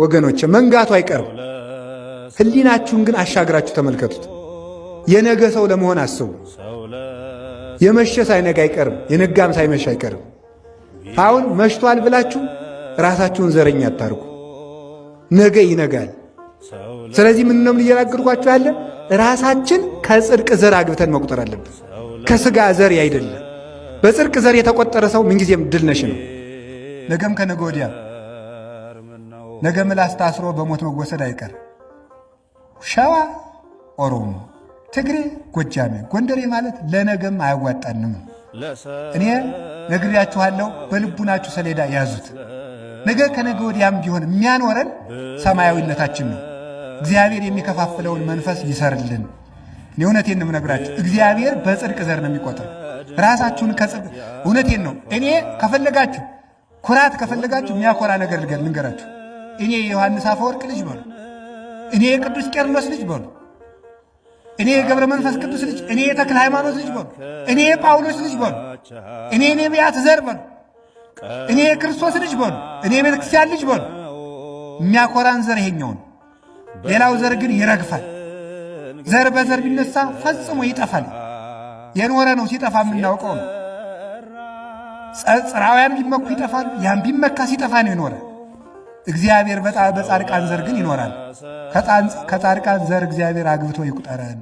ወገኖች መንጋቱ አይቀርም። ህሊናችሁን ግን አሻግራችሁ ተመልከቱት። የነገ ሰው ለመሆን አስቡ። የመሸ ሳይነጋ አይቀርም፣ የነጋም ሳይመሽ አይቀርም። አሁን መሽቷል ብላችሁ ራሳችሁን ዘረኛ አታርጉ። ነገ ይነጋል። ስለዚህ ምን ነው እየነገርኳችሁ ያለ ራሳችን ከጽድቅ ዘር አግብተን መቁጠር አለብን፣ ከስጋ ዘር አይደለም። በጽድቅ ዘር የተቆጠረ ሰው ምንጊዜም ድል ነሽ ነው። ነገም ከነገ ወዲያ ነገ ምላስ ታስሮ በሞት መወሰድ አይቀር። ሸዋ፣ ኦሮሞ፣ ትግሬ፣ ጎጃሜ፣ ጎንደሬ ማለት ለነገም አያዋጣንም። እኔ ነግሬያችኋለሁ። በልቡናችሁ ሰሌዳ ያዙት። ነገ ከነገ ወዲያም ቢሆን የሚያኖረን ሰማያዊነታችን ነው። እግዚአብሔር የሚከፋፍለውን መንፈስ ይሰርልን። እኔ እውነቴን ነው የምነግራችሁ። እግዚአብሔር በጽድቅ ዘር ነው የሚቆጥር። ራሳችሁን ከጽድቅ እውነቴን ነው። እኔ ከፈለጋችሁ ኩራት ከፈለጋችሁ የሚያኮራ ነገር ልንገራችሁ። እኔ የዮሐንስ አፈወርቅ ልጅ በሉ፣ እኔ የቅዱስ ቄርሎስ ልጅ በሉ፣ እኔ የገብረ መንፈስ ቅዱስ ልጅ፣ እኔ የተክለ ሃይማኖት ልጅ በሉ፣ እኔ የጳውሎስ ልጅ በሉ፣ እኔ የነቢያት ዘር በሉ፣ እኔ የክርስቶስ ልጅ በሉ፣ እኔ የቤተ ክርስቲያን ልጅ በሉ። የሚያኮራን ዘር ይሄኛውን፣ ሌላው ዘር ግን ይረግፋል። ዘር በዘር ቢነሳ ፈጽሞ ይጠፋል። የኖረ ነው፣ ሲጠፋ የምናውቀው ነው። ጽራውያን ቢመኩ ይጠፋል፣ ያን ቢመካ ሲጠፋ ነው የኖረ። እግዚአብሔር በጻድቃን ዘር ግን ይኖራል። ከጻድቃን ዘር እግዚአብሔር አግብቶ ይቁጠረን።